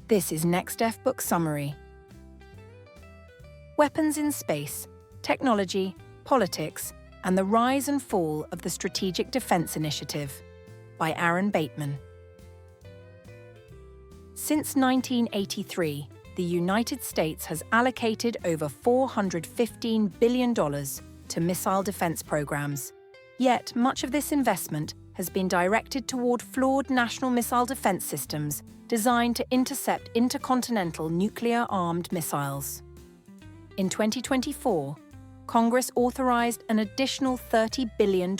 This is Nexdef Book Summary. Weapons in Space, Technology, Politics, and the Rise and Fall of the Strategic Defense Initiative by Bateman. Since 1983, the United States has allocated over $415 billion to missile defense programs. Yet much of this investment has been directed toward flawed national missile defense systems designed to intercept intercontinental nuclear-armed missiles. In 2024, Congress authorized an additional $30 billion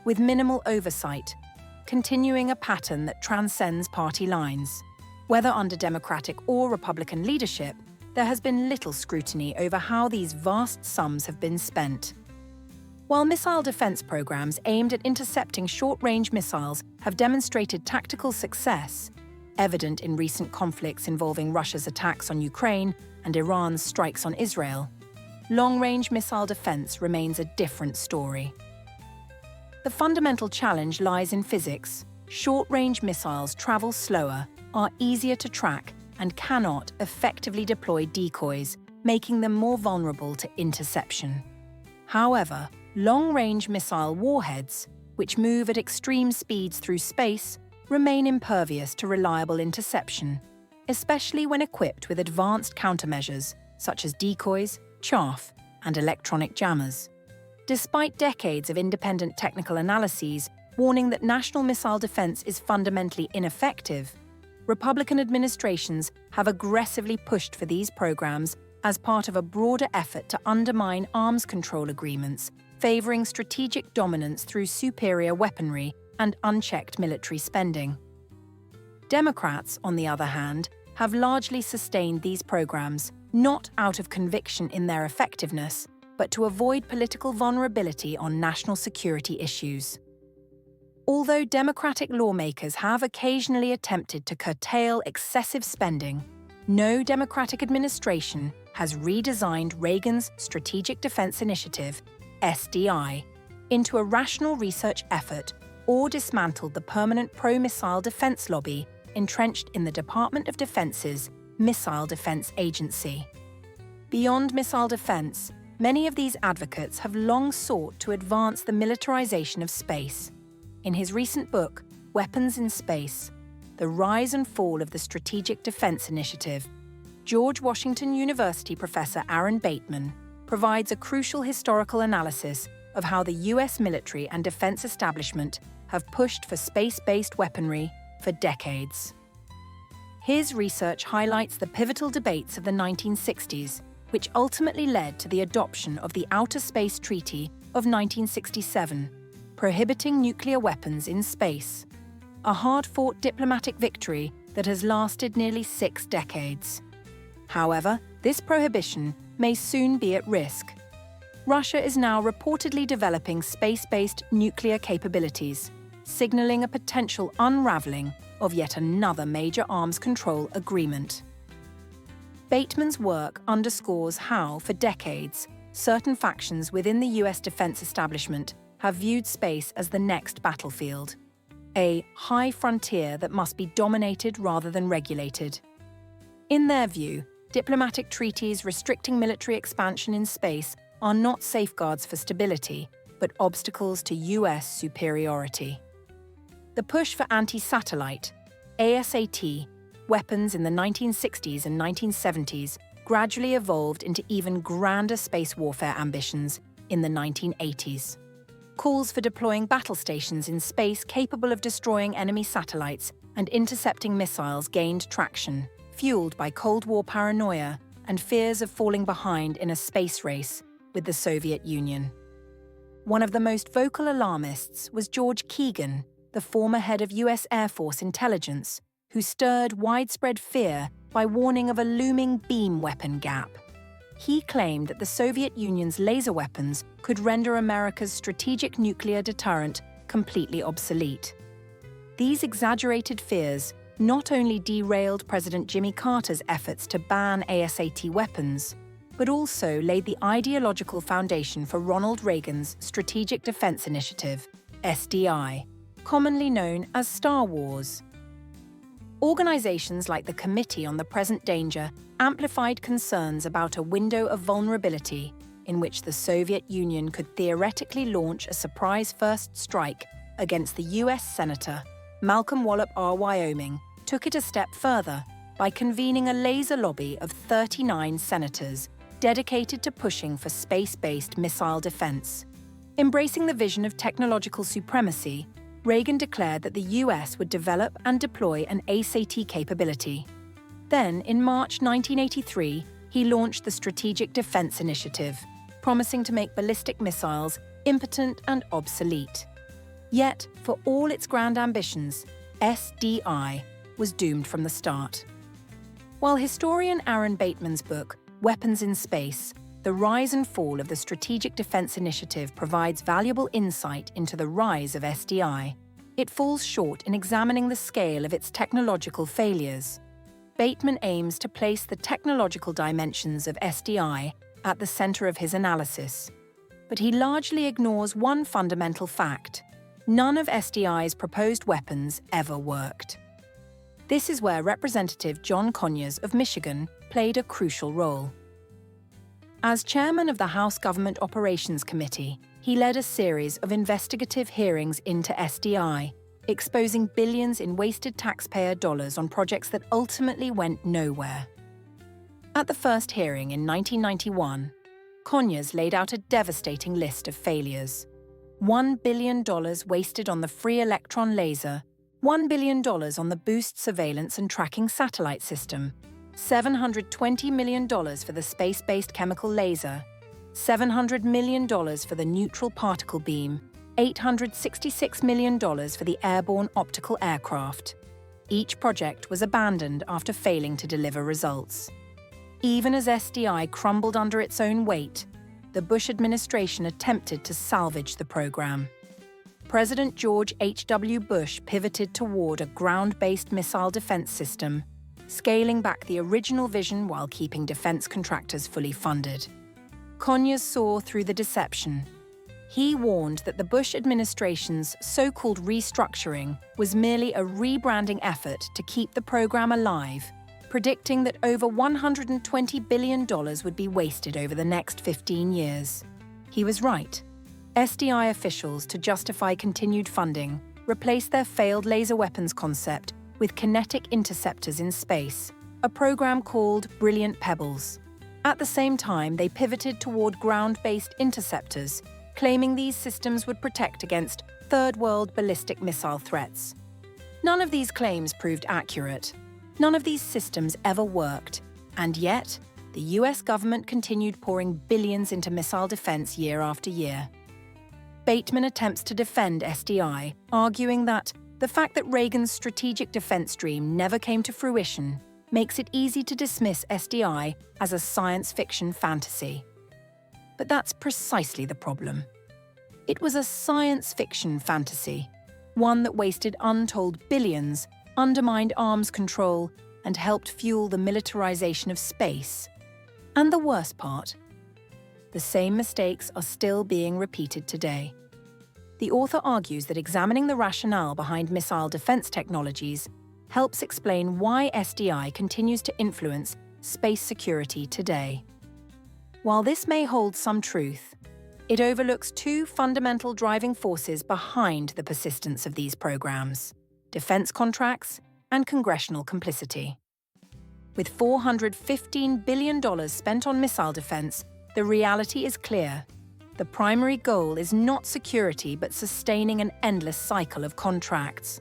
with minimal oversight, continuing a pattern that transcends party lines. Whether under Democratic or Republican leadership, there has been little scrutiny over how these vast sums have been spent. While missile defense programs aimed at intercepting short-range missiles have demonstrated tactical success, evident in recent conflicts involving Russia's attacks on Ukraine and Iran's strikes on Israel, long-range missile defense remains a different story. The fundamental challenge lies in physics. Short-range missiles travel slower, are easier to track, and cannot effectively deploy decoys, making them more vulnerable to interception. However, long-range missile warheads, which move at extreme speeds through space, remain impervious to reliable interception, especially when equipped with advanced countermeasures such as decoys, chaff, and electronic jammers. Despite decades of independent technical analyses warning that national missile defense is fundamentally ineffective, Republican administrations have aggressively pushed for these programs as part of a broader effort to undermine arms control agreements, favoring strategic dominance through superior weaponry and unchecked military spending. Democrats, on the other hand, have largely sustained these programs, not out of conviction in their effectiveness, but to avoid political vulnerability on national security issues. Although Democratic lawmakers have occasionally attempted to curtail excessive spending, no Democratic administration has redesigned Reagan's Strategic Defense Initiative, SDI, into a rational research effort or dismantled the permanent pro-missile defense lobby entrenched in the Department of Defense's Missile Defense Agency. Beyond missile defense, many of these advocates have long sought to advance the militarization of space. In his recent book, Weapons in Space, The Rise and Fall of the Strategic Defense Initiative, George Washington University professor Bateman provides a crucial historical analysis of how the US military and defense establishment have pushed for space-based weaponry for decades. His research highlights the pivotal debates of the 1960s, which ultimately led to the adoption of the Outer Space Treaty of 1967, prohibiting nuclear weapons in space, a hard-fought diplomatic victory that has lasted nearly 6 decades. However, this prohibition may soon be at risk. Russia is now reportedly developing space-based nuclear capabilities, signaling a potential unraveling of yet another major arms control agreement. Bateman's work underscores how, for decades, certain factions within the US defense establishment have viewed space as the next battlefield, a high frontier that must be dominated rather than regulated. In their view, diplomatic treaties restricting military expansion in space are not safeguards for stability, but obstacles to US superiority. The push for anti-satellite, ASAT, weapons in the 1960s and 1970s gradually evolved into even grander space warfare ambitions in the 1980s. Calls for deploying battle stations in space capable of destroying enemy satellites and intercepting missiles gained traction, fueled by Cold War paranoia and fears of falling behind in a space race with the Soviet Union. One of the most vocal alarmists was George Keegan, the former head of US Air Force intelligence, who stirred widespread fear by warning of a looming beam weapon gap. He claimed that the Soviet Union's laser weapons could render America's strategic nuclear deterrent completely obsolete. These exaggerated fears not only derailed President Jimmy Carter's efforts to ban ASAT weapons, but also laid the ideological foundation for Ronald Reagan's Strategic Defense Initiative, SDI, commonly known as Star Wars. Organizations like the Committee on the Present Danger amplified concerns about a window of vulnerability in which the Soviet Union could theoretically launch a surprise first strike against the US Senator Malcolm Wallop R. Wyoming took it a step further by convening a laser lobby of 39 senators dedicated to pushing for space-based missile defense. Embracing the vision of technological supremacy, Reagan declared that the US would develop and deploy an ASAT capability. Then, in March 1983, he launched the Strategic Defense Initiative, promising to make ballistic missiles impotent and obsolete. Yet, for all its grand ambitions, SDI was doomed from the start. While historian Aaron Bateman's book, Weapons in Space, The Rise and Fall of the Strategic Defense Initiative provides valuable insight into the rise of SDI, it falls short in examining the scale of its technological failures. Bateman aims to place the technological dimensions of SDI at the center of his analysis, but he largely ignores one fundamental fact: none of SDI's proposed weapons ever worked. This is where Representative John Conyers of Michigan played a crucial role. As chairman of the House Government Operations Committee, he led a series of investigative hearings into SDI, exposing billions in wasted taxpayer dollars on projects that ultimately went nowhere. At the first hearing in 1991, Conyers laid out a devastating list of failures. $1 billion wasted on the free electron laser, $1 billion on the boost surveillance and tracking satellite system, $720 million for the space-based chemical laser, $700 million for the neutral particle beam, $866 million for the airborne optical aircraft. Each project was abandoned after failing to deliver results. Even as SDI crumbled under its own weight, the Bush administration attempted to salvage the program. President George H.W. Bush pivoted toward a ground-based missile defense system, scaling back the original vision while keeping defense contractors fully funded. Conyers saw through the deception. He warned that the Bush administration's so-called restructuring was merely a rebranding effort to keep the program alive, predicting that over $120 billion would be wasted over the next 15 years. He was right. SDI officials, to justify continued funding, replaced their failed laser weapons concept with kinetic interceptors in space, a program called Brilliant Pebbles. At the same time, they pivoted toward ground-based interceptors, claiming these systems would protect against third-world ballistic missile threats. None of these claims proved accurate. None of these systems ever worked, and yet, the US government continued pouring billions into missile defense year after year. Bateman attempts to defend SDI, arguing that the fact that Reagan's strategic defense dream never came to fruition makes it easy to dismiss SDI as a science fiction fantasy. But that's precisely the problem. It was a science fiction fantasy, one that wasted untold billions, undermined arms control, and helped fuel the militarization of space. And the worst part, the same mistakes are still being repeated today. The author argues that examining the rationale behind missile defense technologies helps explain why SDI continues to influence space security today. While this may hold some truth, it overlooks two fundamental driving forces behind the persistence of these programs: defense contracts and congressional complicity. With $415 billion spent on missile defense, the reality is clear. The primary goal is not security but sustaining an endless cycle of contracts.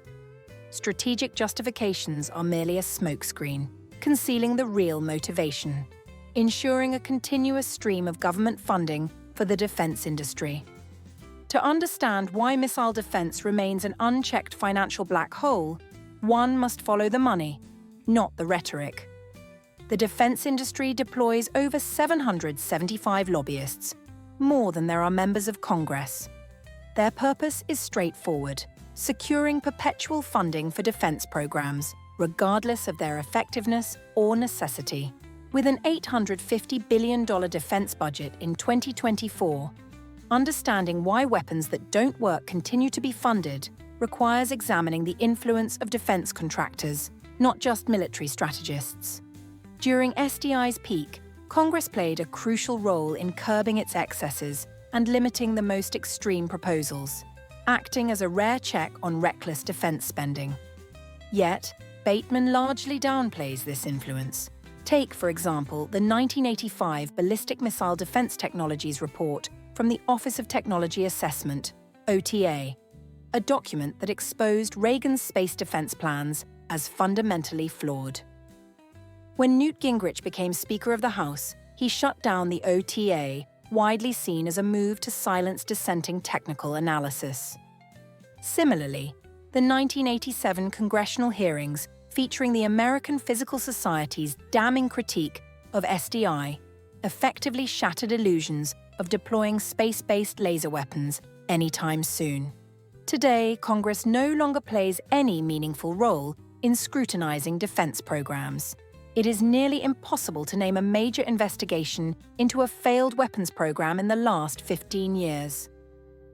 Strategic justifications are merely a smokescreen, concealing the real motivation, ensuring a continuous stream of government funding for the defense industry. To understand why missile defense remains an unchecked financial black hole, one must follow the money, not the rhetoric. The defense industry deploys over 775 lobbyists, more than there are members of Congress. Their purpose is straightforward: securing perpetual funding for defense programs, regardless of their effectiveness or necessity. With an $850 billion defense budget in 2024, understanding why weapons that don't work continue to be funded requires examining the influence of defense contractors not just military strategists. During SDI's peak, Congress played a crucial role in curbing its excesses and limiting the most extreme proposals, acting as a rare check on reckless defense spending. Yet, Bateman largely downplays this influence. Take, for example, the 1985 Ballistic Missile Defense Technologies Report from the Office of Technology Assessment, OTA, a document that exposed Reagan's space defense plans as fundamentally flawed. When Newt Gingrich became Speaker of the House, he shut down the OTA, widely seen as a move to silence dissenting technical analysis. Similarly, the 1987 congressional hearings featuring the American Physical Society's damning critique of SDI effectively shattered illusions of deploying space-based laser weapons anytime soon. Today, Congress no longer plays any meaningful role in scrutinizing defense programs. It is nearly impossible to name a major investigation into a failed weapons program in the last 15 years.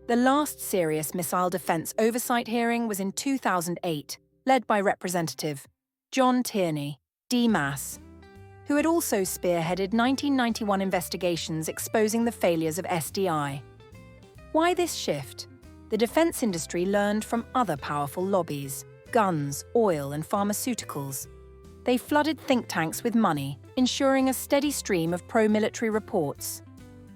The last serious missile defense oversight hearing was in 2008, led by Representative John Tierney, D-Mass, who had also spearheaded 1991 investigations exposing the failures of SDI. Why this shift? The defense industry learned from other powerful lobbies: guns, oil, and pharmaceuticals. They flooded think tanks with money, ensuring a steady stream of pro-military reports.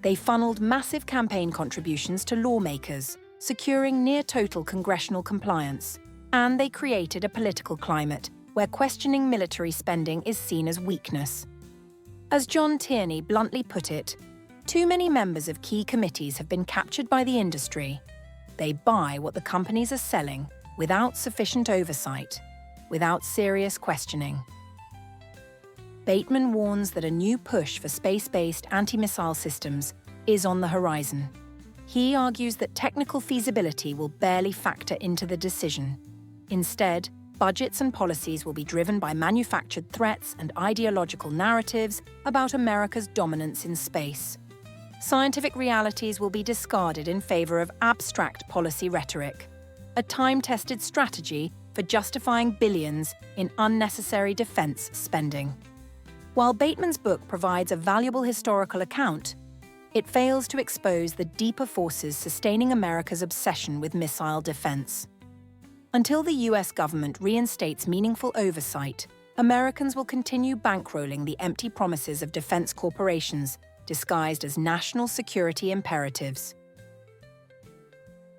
They funneled massive campaign contributions to lawmakers, securing near-total congressional compliance. And they created a political climate where questioning military spending is seen as weakness. As John Tierney bluntly put it, too many members of key committees have been captured by the industry. They buy what the companies are selling without sufficient oversight, without serious questioning. Bateman warns that a new push for space-based anti-missile systems is on the horizon. He argues that technical feasibility will barely factor into the decision. Instead, budgets and policies will be driven by manufactured threats and ideological narratives about America's dominance in space. Scientific realities will be discarded in favor of abstract policy rhetoric, a time-tested strategy for justifying billions in unnecessary defense spending. While Bateman's book provides a valuable historical account, it fails to expose the deeper forces sustaining America's obsession with missile defense. Until the US government reinstates meaningful oversight, Americans will continue bankrolling the empty promises of defense corporations disguised as national security imperatives.